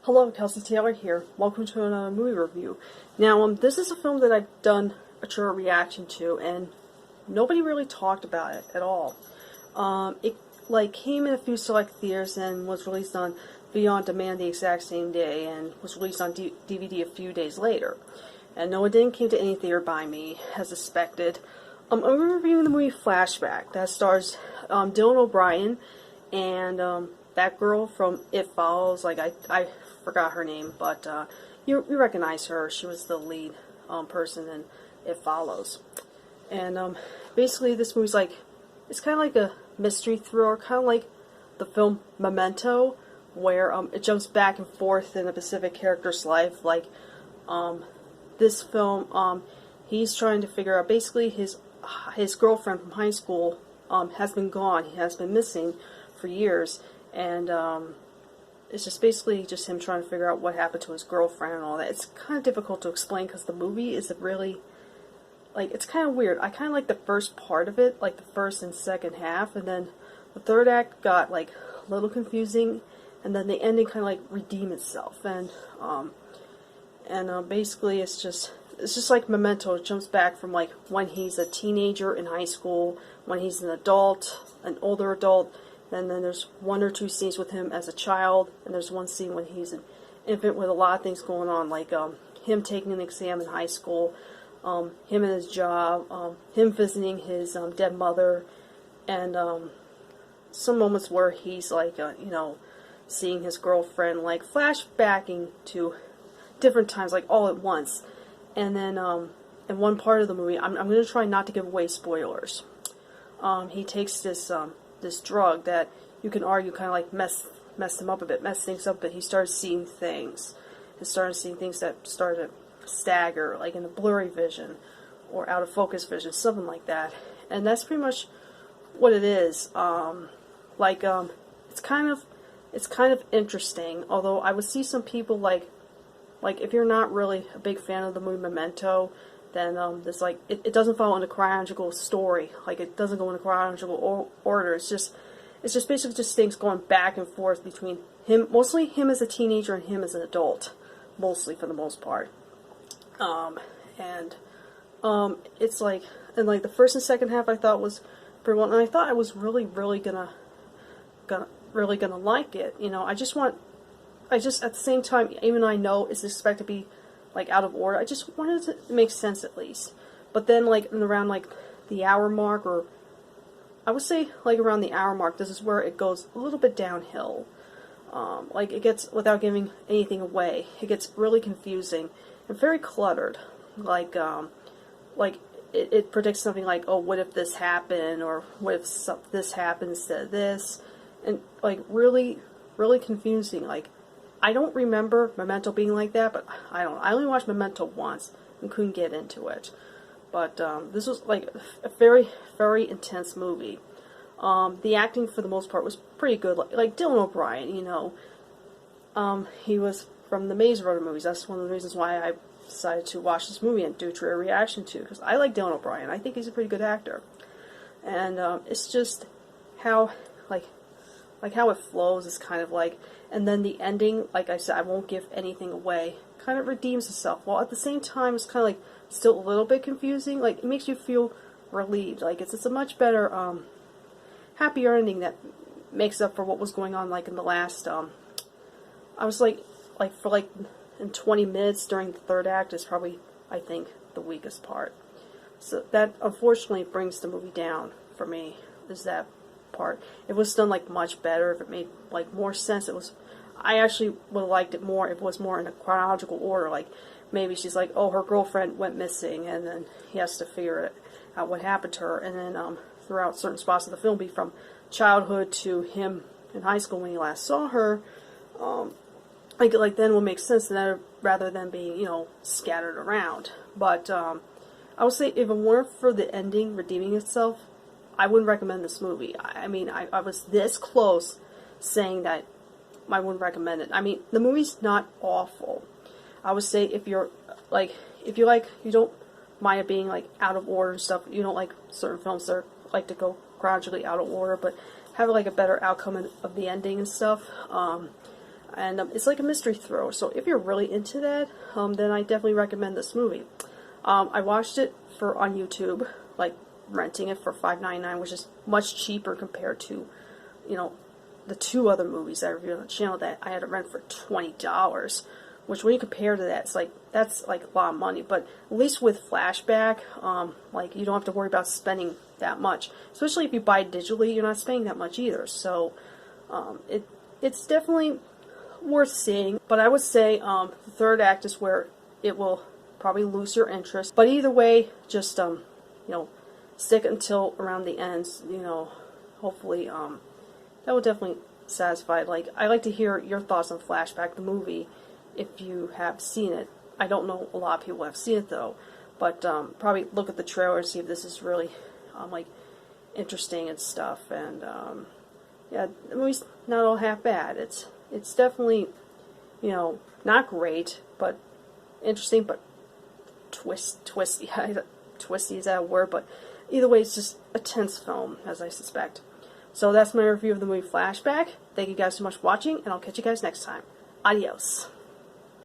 Hello, Kelsey Taylor here. Welcome to another movie review. Now, this is a film that I've done a true reaction to, and nobody really talked about it at all. It came in a few select theaters and was released on video on demand the exact same day, and was released on DVD a few days later. And no, it didn't came to any theater by me, as expected. I'm reviewing the movie Flashback that stars Dylan O'Brien and that girl from It Follows. I forgot her name, but you recognize her. She was the lead person in It Follows. And basically, this movie's it's kind of like a mystery thriller, kind of like the film Memento, where it jumps back and forth in a specific character's life. This film, he's trying to figure out basically his girlfriend from high school has been gone. He has been missing for years, and it's just basically just him trying to figure out what happened to his girlfriend and all that. It's kind of difficult to explain because the movie is really, it's kind of weird. I kind of like the first part of it, like the first and second half, and then the third act got a little confusing, and then the ending kind of redeemed itself. And basically it's just like Memento. It jumps back from when he's a teenager in high school, when he's an adult, an older adult. And then there's one or two scenes with him as a child, and there's one scene when he's an infant with a lot of things going on, like him taking an exam in high school, him and his job, him visiting his dead mother, and some moments where he's seeing his girlfriend, flashbacking to different times, all at once. And then in one part of the movie, I'm going to try not to give away spoilers. He takes this drug that you can argue kind of messed him up a bit, messed things up, but he started seeing things. He started seeing things that started to stagger, in a blurry vision or out of focus vision, something like that. And that's pretty much what it is. It's kind of interesting. Although I would see some people if you're not really a big fan of the movie Memento, then it doesn't follow in a chronological story. It doesn't go in a chronological order. It's just basically just things going back and forth between him, mostly him as a teenager and him as an adult, mostly for the most part. It's the first and second half I thought was pretty well, and I thought I was really gonna like it. I just at the same time, even though I know it's expected to be out of order, I just wanted it to make sense at least. But then in around the hour mark, or I would say around the hour mark, this is where it goes a little bit downhill. It gets, without giving anything away, it gets really confusing and very cluttered. It predicts something oh, what if this happened, or what if this happened instead of this, and really confusing. I don't remember Memento being like that, but I only watched Memento once and couldn't get into it. But this was a very, very intense movie. The acting for the most part was pretty good. Dylan O'Brien, he was from the Maze Runner movies. That's one of the reasons why I decided to watch this movie and do a true reaction to, because I like Dylan O'Brien. I think he's a pretty good actor. And it's just how how it flows is kind of and then the ending, like I said, I won't give anything away, kind of redeems itself, while at the same time it's kind of still a little bit confusing. It makes you feel relieved. It's a much better, happier ending that makes up for what was going on in the last, I was for in 20 minutes during the third act is probably, I think, the weakest part. So that unfortunately brings the movie down for me, is that part. It was done much better, if it made more sense. I actually would have liked it more if it was more in a chronological order. Maybe she's oh, her girlfriend went missing, and then he has to figure out what happened to her, and then throughout certain spots of the film, be from childhood to him in high school when he last saw her. Then will make sense that rather than being scattered around. But I would say if it weren't for the ending redeeming itself, I wouldn't recommend this movie. I was this close saying that I wouldn't recommend it. The movie's not awful. I would say if you're you don't mind it being out of order and stuff, you don't like certain films that like to go chronologically out of order, but have a better outcome of the ending and stuff. and it's like a mystery thriller. So if you're really into that, then I definitely recommend this movie. I watched it on YouTube, like renting it for $5.99, which is much cheaper compared to, you know, the 2 other movies I reviewed on the channel that I had to rent for $20. Which, when you compare to that, it's like that's like a lot of money. But at least with Flashback, like you don't have to worry about spending that much. Especially if you buy digitally, you're not spending that much either. So it's definitely worth seeing. But I would say the third act is where it will probably lose your interest. But either way, just you know, stick until around the end. You know, hopefully that will definitely satisfy. Like, I like to hear your thoughts on Flashback, the movie, if you have seen it. I don't know a lot of people have seen it though, but probably look at the trailer and see if this is really like interesting and stuff. And yeah, the movie's not all half bad. It's definitely, you know, not great, but interesting, but twisty. Twisty, is that a word? But either way, it's just a tense film, as I suspect. So that's my review of the movie Flashback. Thank you guys so much for watching, and I'll catch you guys next time. Adios.